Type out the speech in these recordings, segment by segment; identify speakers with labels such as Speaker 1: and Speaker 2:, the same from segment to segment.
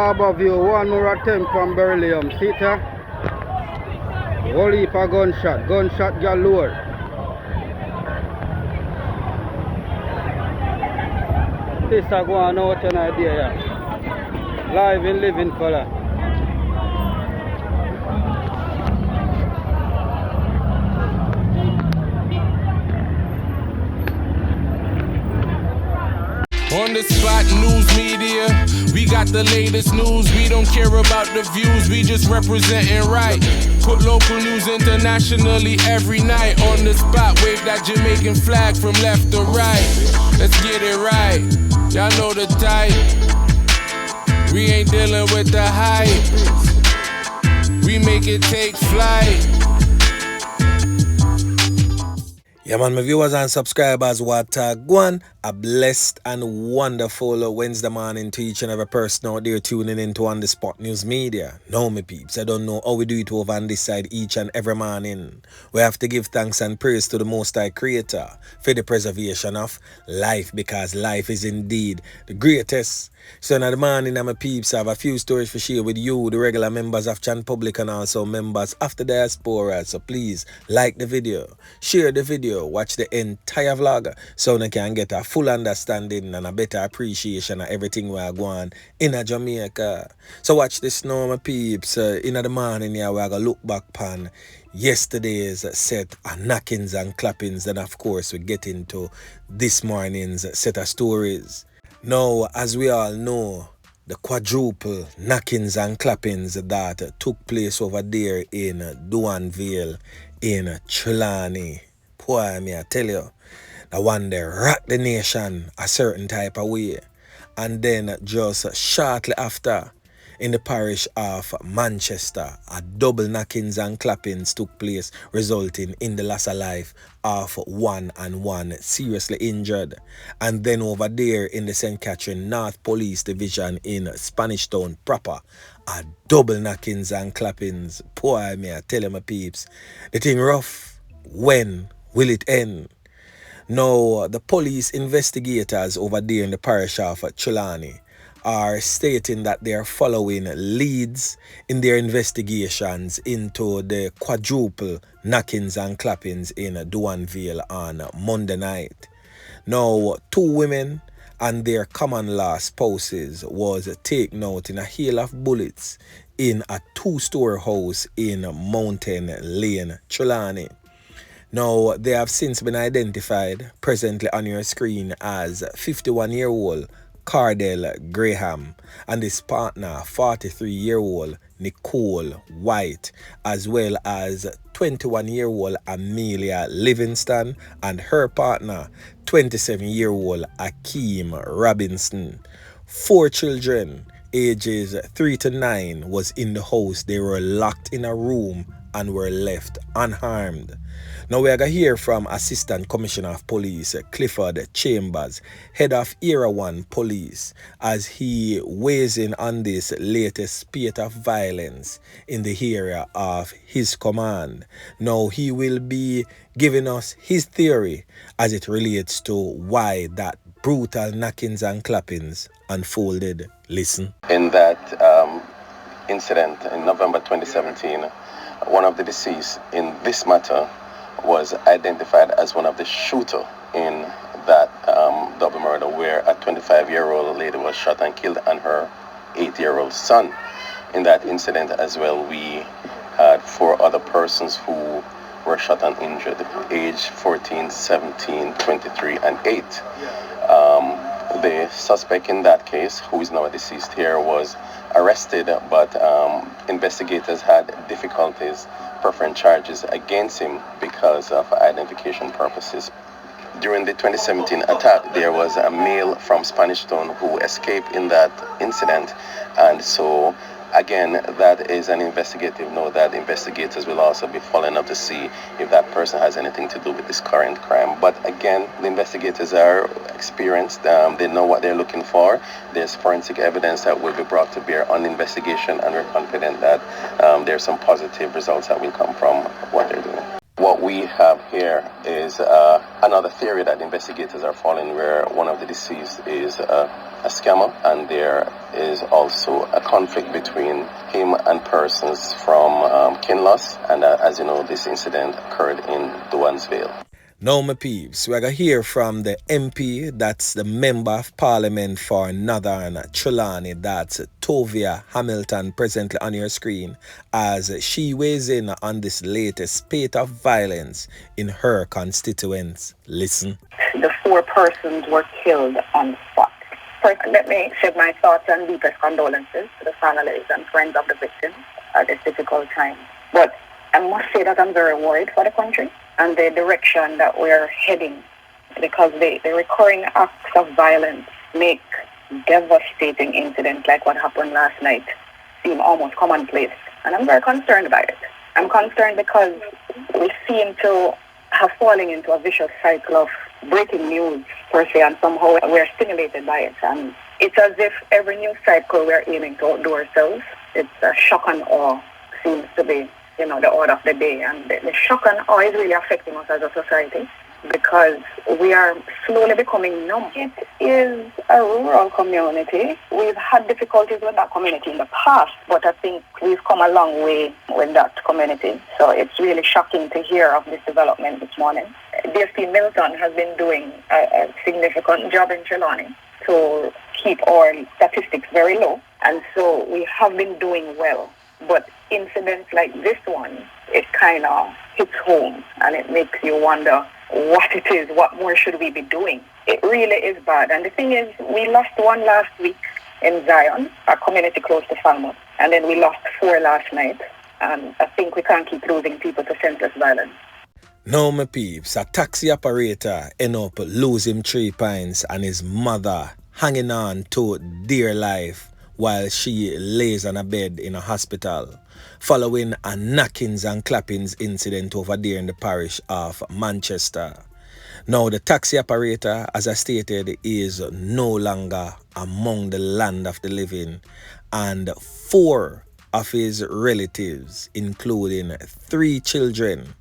Speaker 1: Harbour View, one more attempt from Beryllium. See it here? Whole heap of gunshot. Gunshot galore. This is going out an idea, yeah. Live and living fella.
Speaker 2: On the spot, news media, we got the latest news. We don't care about the views, we just representing right. Put local news internationally every night. On the spot, wave that Jamaican flag from left to right. Let's get it right, y'all know the type. We ain't dealing with the hype, we make it take flight.
Speaker 3: Yeah, man, my viewers and subscribers, what Gwan, a blessed and wonderful Wednesday morning to each and every person out there tuning into On The Spot News Media. Now, me peeps, I don't know how we do it over on this side each and every morning. We have to give thanks and praise to the Most High Creator for the preservation of life, because life is indeed the greatest. So in the morning, my peeps, I have a few stories to share with you, the regular members of Chan Public and also members of the diaspora. So please like the video, share the video, watch the entire vlog so you can get a full understanding and a better appreciation of everything we are going in Jamaica. So watch this now, my peeps. In the morning, we are going to look back on yesterday's set of knockings and clappings. Then, of course, we get into this morning's set of stories. Now, as we all know, the quadruple knockings and clappings that took place over there in Duanville, in Trelawney. Boy, me I tell you, the one that rocked the nation a certain type of way. And then just shortly after, in the parish of Manchester, a double knockings and clappings took place, resulting in the loss of life of one seriously injured. And then over there in the St. Catherine North Police Division in Spanish Town proper, a double knockings and clappings. Boy, me I tell you, my peeps, the thing rough. When will it end? Now, the police investigators over there in the parish of Trelawney are stating that they are following leads in their investigations into the quadruple knockings and clappings in Duanville on Monday night. Now, 2 women and their common law spouses was taken out in a hail of bullets in a 2-story house in Mountain Lane, Trelawney. Now, they have since been identified presently on your screen as 51-year-old Cardell Graham and his partner, 43-year-old Nicole White, as well as 21-year-old Amelia Livingston and her partner, 27-year-old Akeem Robinson. 4 children, ages 3 to 9, was in the house. They were locked in a room and were left unharmed. Now we are going to hear from Assistant Commissioner of Police Clifford Chambers, head of Era 1 Police, as he weighs in on this latest spate of violence in the area of his command. Now he will be giving us his theory as it relates to why that brutal knockings and clappings unfolded. Listen.
Speaker 4: In that incident in November 2017, one of the deceased in this matter was identified as one of the shooters in that double murder, where a 25-year-old lady was shot and killed and her 8-year-old son. In that incident as well, we had 4 other persons who were shot and injured, age 14, 17, 23, and 8. The suspect in that case, who is now deceased here, was arrested, but investigators had difficulties preferring charges against him because of identification purposes. During the 2017 attack, there was a male from Spanish Town who escaped in that incident, and so again, that is an investigative note that investigators will also be following up to see if that person has anything to do with this current crime. But again, the investigators are experienced. They know what they're looking for. There's forensic evidence that will be brought to bear on the investigation, and we're confident that there's some positive results that will come from what they're doing. What we have here is another theory that investigators are following, where one of the deceased is a scammer, and there is also a conflict between him and persons from Kinloss, and as you know, this incident occurred in Duansville.
Speaker 3: Now, my peeps, we're going to hear from the MP, that's the Member of Parliament for Northern Trelawney, that's Tovia Hamilton, presently on your screen, as she weighs in on this latest spate of violence in her constituents. Listen.
Speaker 5: The 4 persons were killed on spot. First, let me shed my thoughts and deepest condolences to the families and friends of the victims at this difficult time. But I must say that I'm very worried for the country and the direction that we're heading, because the recurring acts of violence make devastating incidents like what happened last night seem almost commonplace. And I'm very concerned about it. I'm concerned because we seem to have fallen into a vicious cycle of breaking news, per se, and somehow we're stimulated by it. And it's as if every news cycle we're aiming to outdo ourselves. It's a shock and awe seems to be, the order of the day. And the shock and awe is really affecting us as a society, because we are slowly becoming numb. It is a rural community. We've had difficulties with that community in the past, but I think we've come a long way with that community. So it's really shocking to hear of this development this morning. DSP Milton has been doing a significant job in Trelawney to keep our statistics very low, and so we have been doing well. But incidents like this one, it kind of hits home, and it makes you wonder what it is, what more should we be doing? It really is bad. And the thing is, we lost one last week in Zion, a community close to Falmouth, and then we lost 4 last night. And I think we can't keep losing people to senseless violence.
Speaker 3: Now, my peeps, a taxi operator end up losing 3 pints and his mother hanging on to dear life while she lays on a bed in a hospital, following a knockings and clappings incident over there in the parish of Manchester. Now, the taxi operator, as I stated, is no longer among the land of the living, and 4 of his relatives, including 3 children,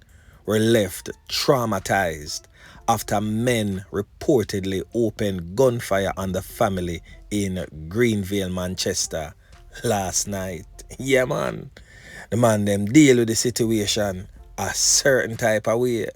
Speaker 3: were left traumatized after men reportedly opened gunfire on the family in Greenville, Manchester last night. Yeah, man. The man them deal with the situation a certain type of way.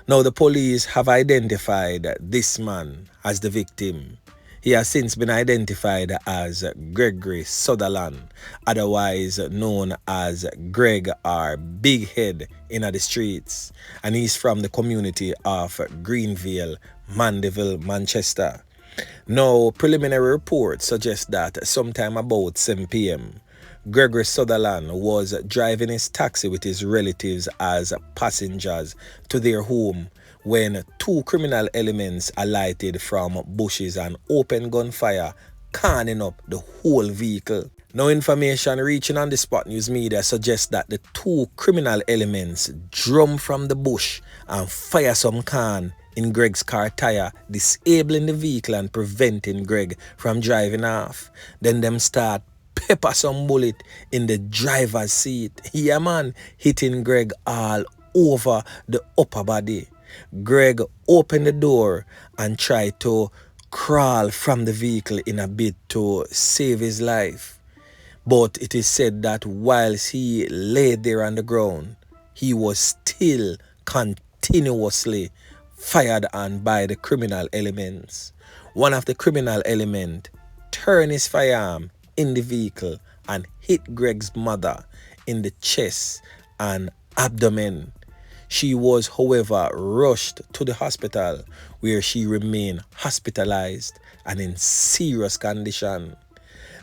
Speaker 3: Now, the police have identified this man as the victim. He has since been identified as Gregory Sutherland, otherwise known as Greg or Big Head in the streets, and he's from the community of Greenville, Mandeville, Manchester. Now, preliminary reports suggest that sometime about 7 p.m., Gregory Sutherland was driving his taxi with his relatives as passengers to their home when 2 criminal elements alighted from bushes and opened gunfire, canning up the whole vehicle. Now, information reaching on the Spot News Media suggests that the 2 criminal elements drum from the bush and fire some can in Greg's car tire, disabling the vehicle and preventing Greg from driving off. Then them start pepper some bullet in the driver's seat. Yeah, man, hitting Greg all over the upper body. Greg opened the door and tried to crawl from the vehicle in a bid to save his life. But it is said that whilst he lay there on the ground, he was still continuously fired on by the criminal elements. One of the criminal elements turned his firearm in the vehicle and hit Greg's mother in the chest and abdomen. She was, however, rushed to the hospital where she remained hospitalized and in serious condition.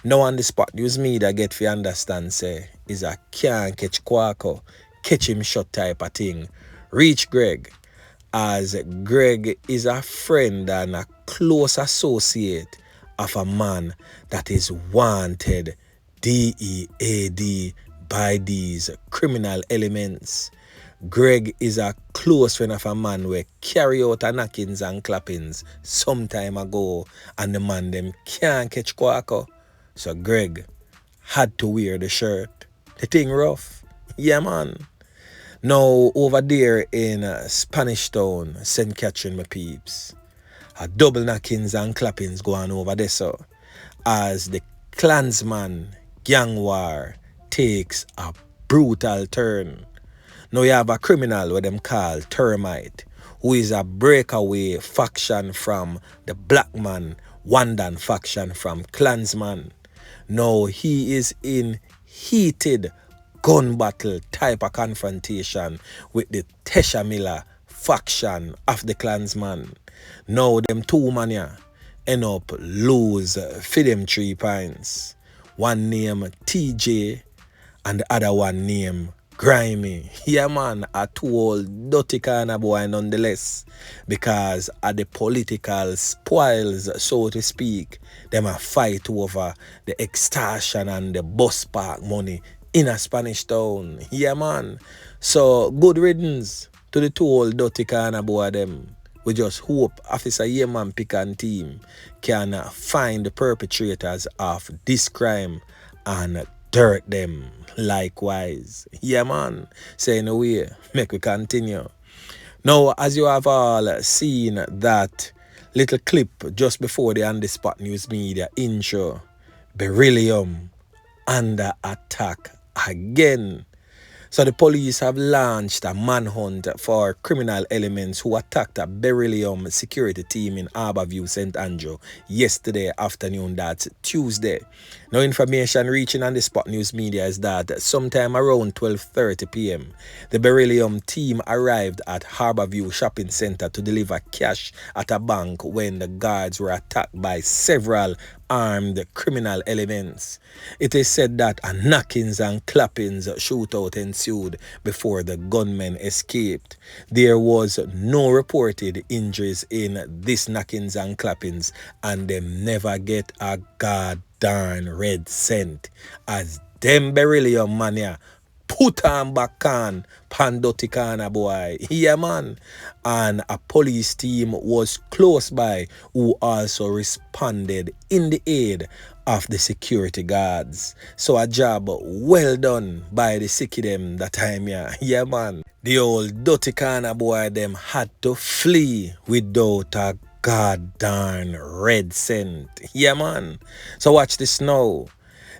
Speaker 3: Now on the Spot News Media get to understand say is a can't catch Quaco, catch him shot type of thing. Reach Greg, as Greg is a friend and a close associate of a man that is wanted DEAD by these criminal elements. Greg is a close friend of a man who carry out a knockings and clappings some time ago, and the man them can't catch Quaco. So Greg had to wear the shirt. The thing rough. Yeah, man. Now, over there in Spanish Town, St. Catherine, my peeps, a double knockings and clappings going over there, so as the Klansman gang war takes a brutal turn. Now you have a criminal what them call Termite, who is a breakaway faction from the Black Man, Wandan faction from Klansman. Now he is in heated gun battle type of confrontation with the Tesha Miller faction of the Klansman. Now them two man here end up lose for them 3 points. One name TJ and the other one name Grimy. Yeah man, a two old dirty kind of boy nonetheless. Because of the political spoils, so to speak, them a fight over the extortion and the bus park money in a Spanish Town. Yeah man. So good riddance to the two old dirty kind of boy them. We just hope Officer Yeman Pick and team can find the perpetrators of this crime and dirt them likewise. Yeah man, saying away, make we continue. Now, as you have all seen that little clip just before the On The Spot News Media intro, Beryllium under attack again. So the police have launched a manhunt for criminal elements who attacked a Beryllium security team in Harborview, St. Andrew yesterday afternoon, that's Tuesday. Now information reaching On The Spot News Media is that sometime around 12:30 p.m. the Beryllium team arrived at Harborview Shopping Center to deliver cash at a bank when the guards were attacked by several armed criminal elements. It is said that a knockings and clappings shootout ensued before the gunmen escaped. There was no reported injuries in this knockings and clappings, and them never get a goddamn red cent as them Beryllium mania put on back on Pandoticana boy. Yeah man. And a police team was close by who also responded in the aid of the security guards. So a job well done by the sicky them that time, yeah. Yeah man. The old Doticana boy them had to flee without a goddamn red cent. Yeah man. So watch this now.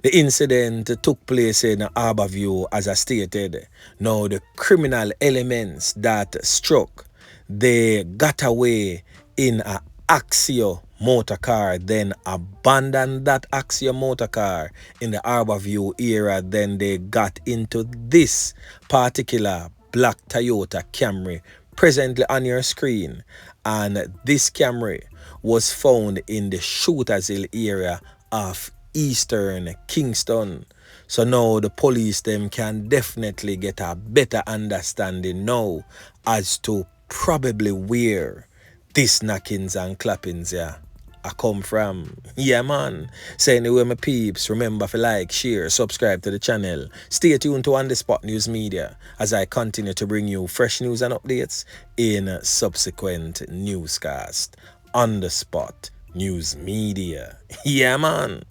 Speaker 3: The incident took place in Harborview, as I stated. Now, the criminal elements that struck, they got away in an Axio motor car, then abandoned that Axio motor car in the Harborview area. Then they got into this particular black Toyota Camry, presently on your screen. And this Camry was found in the Shooters Hill area of Eastern Kingston. So now the police them can definitely get a better understanding now as to probably where this knockings and clappings I come from. Yeah man. So anyway my peeps, remember to like, share, subscribe to the channel. Stay tuned to On The Spot News Media as I continue to bring you fresh news and updates in subsequent newscast. On The Spot News Media. Yeah man.